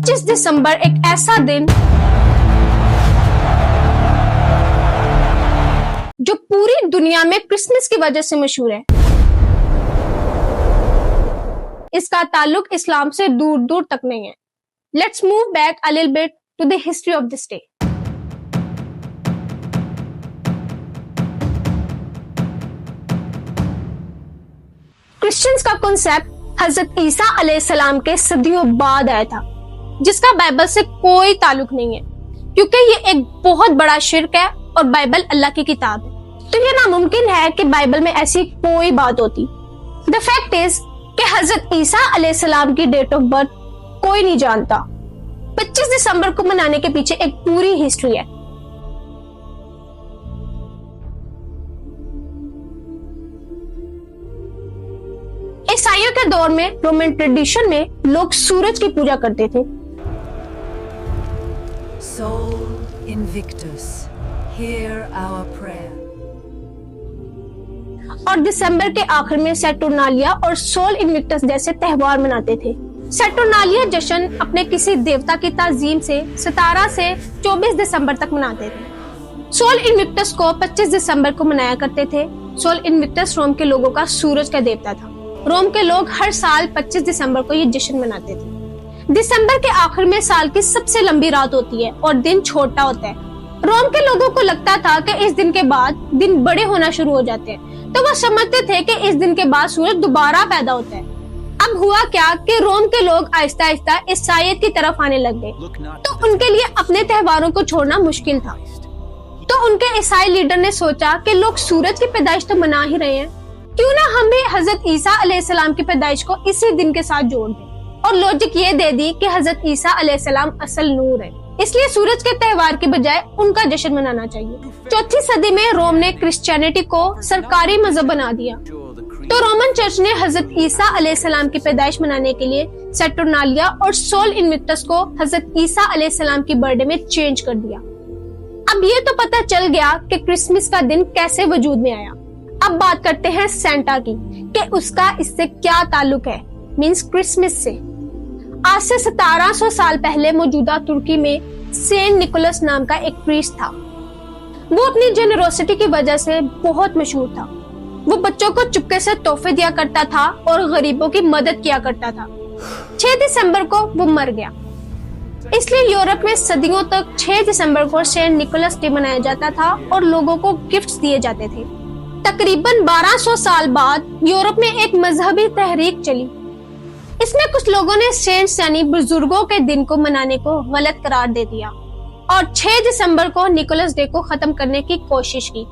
25 दिसंबर एक ऐसा दिन जो पूरी दुनिया में क्रिसमस की वजह से मशहूर है। इसका ताल्लुक इस्लाम से दूर दूर तक नहीं है। Let's move back a little bit to the history of this day. Christians का कॉन्सेप्ट हजरत ईसा अलैहिस्सलाम के सदियों बाद आया था, जिसका बाइबल से कोई ताल्लुक नहीं है, क्योंकि ये एक बहुत बड़ा शिर्क है और बाइबल अल्लाह की किताब है। तो ये नामुमकिन है कि बाइबल में ऐसी कोई बात होती। द फैक्ट इज कि हजरत ईसा अलैहिस्सलाम की डेट ऑफ बर्थ कोई नहीं जानता। 25 दिसंबर को मनाने के पीछे एक पूरी हिस्ट्री है। ईसाइयों के दौर में रोमन ट्रेडिशन में लोग सूरज की पूजा करते थे। Sol Invictus, hear our prayer. और दिसंबर के आखिर में सैटर्नालिया और सोल इन्विक्टस जैसे त्योहार मनाते थे। सैटर्नालिया जश्न अपने किसी देवता की ताजीम से 17 से 24 दिसंबर तक मनाते थे। सोल इन्विक्टस को 25 दिसंबर को मनाया करते थे। सोल इन्विक्टस रोम के लोगों का सूरज का देवता था। रोम के लोग हर साल 25 दिसंबर को ये जश्न मनाते थे। दिसंबर के आखिर में साल की सबसे लंबी रात होती है और दिन छोटा होता है। रोम के लोगों को लगता था कि इस दिन के बाद दिन बड़े होना शुरू हो जाते हैं, तो वो समझते थे कि इस दिन के बाद सूरज दोबारा पैदा होता है। अब हुआ क्या कि रोम के लोग आहिस्ता आहिस्ता ईसाईयत की तरफ आने लग गए, तो उनके लिए अपने त्योहारों को छोड़ना मुश्किल था। तो उनके ईसाई लीडर ने सोचा कि लोग सूरज की पैदाइश तो मना ही रहे हैं, क्यों ना हम भी हजरत ईसा अलैहिस्सलाम की पैदाइश को इसी दिन के साथ जोड़ दें। और लॉजिक ये दे दी कि हजरत ईसा अलैहिस्सलाम असल नूर है, इसलिए सूरज के त्योहार के बजाय उनका जश्न मनाना चाहिए। 4वीं सदी में रोम ने क्रिश्चियनिटी को सरकारी मजहब बना दिया, तो रोमन चर्च ने हजरत ईसा अलैहिस्सलाम की पैदाइश मनाने के लिए सैटर्नालिया और सोल इन्विक्टस को हजरत ईसा अलैहिस्सलाम की बर्थडे में चेंज कर दिया। अब ये तो पता चल गया कि क्रिसमस का दिन कैसे वजूद में आया। अब बात करते हैं सेंटा की, कि उसका इससे क्या ताल्लुक है, मींस क्रिसमस से। आज से 1700 साल पहले मौजूदा तुर्की में सेंट निकोलस नाम का एक प्रीस्ट था। वो अपनी जेनरोसिटी की वजह से बहुत मशहूर था। वो बच्चों को चुपके से तोहफे दिया करता था और गरीबों की मदद किया करता था। 6 दिसंबर को वो मर गया, इसलिए यूरोप में सदियों तक 6 दिसंबर को सेंट निकोलस डे मनाया जाता था और लोगों को गिफ्ट्स दिए जाते थे। तकरीबन 1200 साल बाद यूरोप में एक मजहबी तहरीक चली। इसमें कुछ लोगों ने सेंट्स यानी बुजुर्गों के दिन को मनाने को गलत करार दे दिया और 6 दिसंबर को निकोलस डे को खत्म करने की कोशिश की,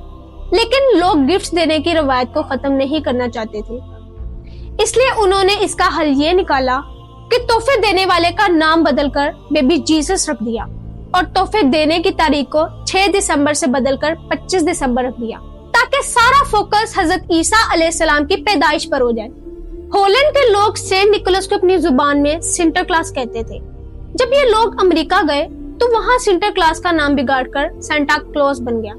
लेकिन लोग गिफ्ट्स देने की रवायत को खत्म नहीं करना चाहते थे। इसलिए उन्होंने इसका हल ये निकाला कि तोहफे देने वाले का नाम बदलकर बेबी जीसस रख दिया और तोहफे देने की तारीख को 6 दिसंबर से बदलकर 25 दिसंबर रख दिया, ताकि सारा फोकस हजरत ईसा अलैहिस्सलाम की पैदाइश पर हो जाए। हॉलैंड के लोग सेंट निकोलस को अपनी जुबान में सिंटरक्लास कहते थे। जब ये लोग अमेरिका गए तो वहाँ सिंटरक्लास का नाम बिगाड़कर सेंटा क्लॉज बन गया।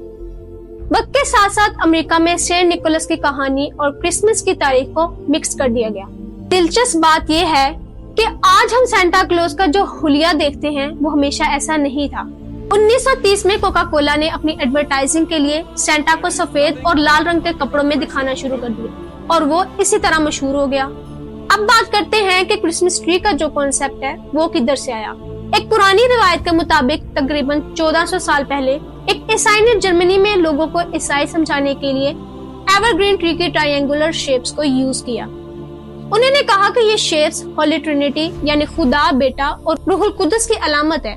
वक्त के साथ साथ अमेरिका में सेंट निकोलस की कहानी और क्रिसमस की तारीख को मिक्स कर दिया गया। दिलचस्प बात यह है कि आज हम सेंटा क्लॉज का जो हुलिया देखते हैं वो हमेशा ऐसा नहीं था। 1930 में कोका कोला ने अपनी एडवर्टाइजिंग के लिए सेंटा को सफेद और लाल रंग के कपड़ों में दिखाना शुरू कर दिया और वो इसी तरह मशहूर हो गया। अब बात करते हैं कि क्रिसमस ट्री का जो कॉन्सेप्ट है वो किधर से आया। एक पुरानी रिवायत के मुताबिक तकरीबन 1400 साल पहले एक ईसाई ने जर्मनी में लोगों को ईसाई समझाने के लिए एवरग्रीन ट्री के ट्रायंगुलर शेप्स को यूज किया। उन्होंने कहा कि ये शेप्स होली ट्रिनिटी यानी खुदा, बेटा और रूहुल कुदस की अलामत है।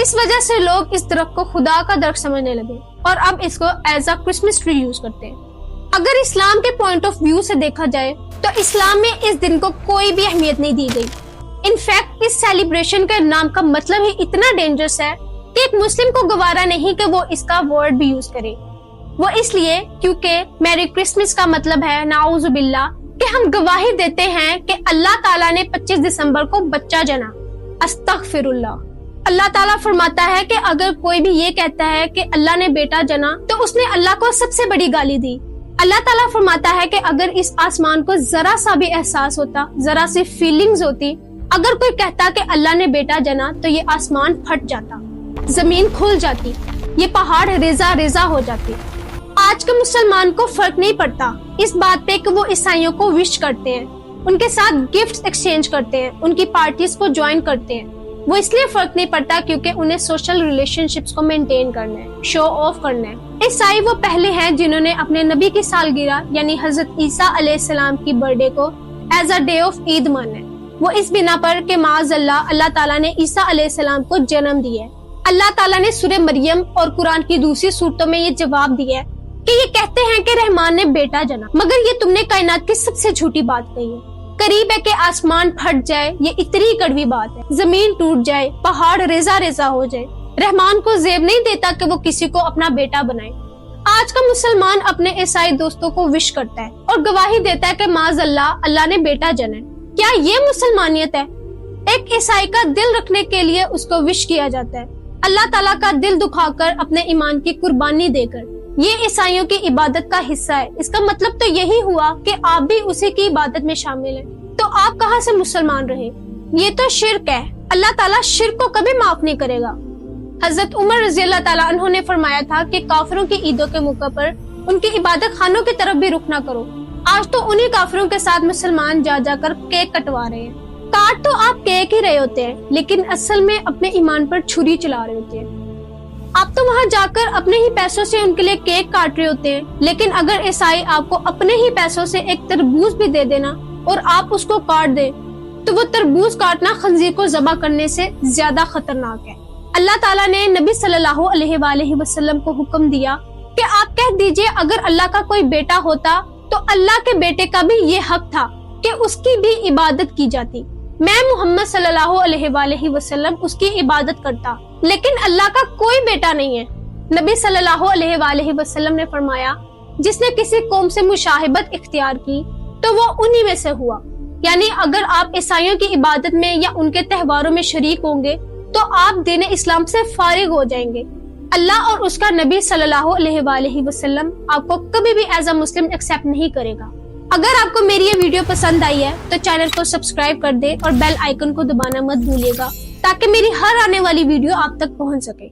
इस वजह से लोग इस दरख्त को खुदा का दरख्त समझने लगे और अब इसको as a Christmas tree use करते हैं। अगर इस्लाम के पॉइंट ऑफ व्यू से देखा जाए तो इस्लाम में इस दिन को कोई भी अहमियत नहीं दी गई। इनफैक्ट इस सेलिब्रेशन के नाम का मतलब ही इतना डेंजरस है कि एक मुस्लिम को गवारा नहीं कि वो इसका वर्ड भी यूज करे। वो इसलिए क्योंकि मैरी क्रिसमस का मतलब है नाउज़ु बिल्लाह कि हम गवाही देते हैं कि अल्लाह ताला ने 25 दिसंबर को बच्चा जना। अस्तगफिरुल्लाह। अल्लाह ताला फरमाता है कि अगर कोई भी ये कहता है कि अल्लाह ने बेटा जना तो उसने अल्लाह को सबसे बड़ी गाली दी। अल्लाह ताला फरमाता है कि अगर इस आसमान को जरा सा भी एहसास होता, जरा सी फीलिंग्स होती اگر کوئی کہتا کہ اللہ نے بیٹا جنا تو یہ آسمان پھٹ جاتا، زمین کھل جاتی، یہ پہاڑ ریزہ ریزہ ہو جاتے۔ آج کے مسلمان کو فرق نہیں پڑتا اس بات پہ کہ وہ عیسائیوں کو وش کرتے ہیں، ان کے ساتھ گفٹس ایکسچینج کرتے ہیں، ان کی پارٹیز کو جوائن کرتے ہیں۔ وہ اس لیے فرق نہیں پڑتا کیونکہ انہیں سوشل ریلیشن شپس کو مینٹین کرنا ہے، شو آف کرنا ہے۔ عیسائی وہ پہلے ہیں جنہوں نے اپنے نبی کی سالگرہ یعنی حضرت عیسیٰ علیہ السلام کی برتھ ڈے کو ایز اے ڈے آف عید مانا ہے۔ وہ اس بنا پر کہ معاذ اللہ تعالیٰ نے عیسیٰ علیہ السلام کو جنم دیا ہے۔ اللہ تعالیٰ نے سورہ مریم اور قرآن کی دوسری سورتوں میں یہ جواب دیا ہے کہ یہ کہتے ہیں کہ رحمان نے بیٹا جنا، مگر یہ تم نے کائنات کی سب سے جھوٹی بات کہی ہے۔ قریب ہے کہ آسمان پھٹ جائے، یہ اتنی کڑوی بات ہے، زمین ٹوٹ جائے، پہاڑ ریزہ ریزہ ہو جائے، رحمان کو زیب نہیں دیتا کہ وہ کسی کو اپنا بیٹا بنائے۔ آج کا مسلمان اپنے عیسائی دوستوں کو وش کرتا ہے اور گواہی دیتا ہے کہ معاذ اللہ نے بیٹا جنا ہے۔ کیا یہ مسلمانیت ہے؟ ایک عیسائی کا دل رکھنے کے لیے اس کو وش کیا جاتا ہے، اللہ تعالیٰ کا دل دکھا کر اپنے ایمان کی قربانی دے کر۔ یہ عیسائیوں کی عبادت کا حصہ ہے۔ اس کا مطلب تو یہی ہوا کہ آپ بھی اسی کی عبادت میں شامل ہیں، تو آپ کہاں سے مسلمان رہے؟ یہ تو شرک ہے، اللہ تعالیٰ شرک کو کبھی معاف نہیں کرے گا۔ حضرت عمر رضی اللہ تعالیٰ عنہ نے فرمایا تھا کہ کافروں کی عیدوں کے موقع پر ان کی عبادت خانوں کی طرف بھی رخ نہ کرو۔ آج تو انہی کافروں کے ساتھ مسلمان جا جا کر کیک کٹوا رہے ہیں۔ کاٹ تو آپ کیک ہی رہے ہوتے ہیں، لیکن اصل میں اپنے ایمان پر چھری چلا رہے ہوتے ہیں۔ آپ تو وہاں جا کر اپنے ہی پیسوں سے ان کے لیے کیک کاٹ رہے ہوتے ہیں، لیکن اگر عیسائی آپ کو اپنے ہی پیسوں سے ایک تربوز بھی دے دینا اور آپ اس کو کاٹ دیں تو وہ تربوز کاٹنا خنزیر کو ذبح کرنے سے زیادہ خطرناک ہے۔ اللہ تعالیٰ نے نبی صلی اللہ علیہ وآلہ وسلم کو حکم دیا کہ آپ کہہ دیجئے اگر اللہ کا کوئی بیٹا ہوتا تو اللہ کے بیٹے کا بھی یہ حق تھا کہ اس کی بھی عبادت کی جاتی۔ میں محمد صلی اللہ علیہ وآلہ وسلم اس کی عبادت کرتا، لیکن اللہ کا کوئی بیٹا نہیں ہے۔ نبی صلی اللہ علیہ وآلہ وسلم نے فرمایا جس نے کسی قوم سے مشاہبت اختیار کی تو وہ انہی میں سے ہوا، یعنی اگر آپ عیسائیوں کی عبادت میں یا ان کے تہواروں میں شریک ہوں گے تو آپ دین اسلام سے فارغ ہو جائیں گے۔ اللہ اور اس کا نبی صلی اللہ علیہ وآلہ وسلم آپ کو کبھی بھی ایز اے مسلم ایکسیپٹ نہیں کرے گا۔ اگر آپ کو میری یہ ویڈیو پسند آئی ہے تو چینل کو سبسکرائب کر دے اور بیل آئیکن کو دبانا مت بھولیے گا تاکہ میری ہر آنے والی ویڈیو آپ تک پہنچ سکے۔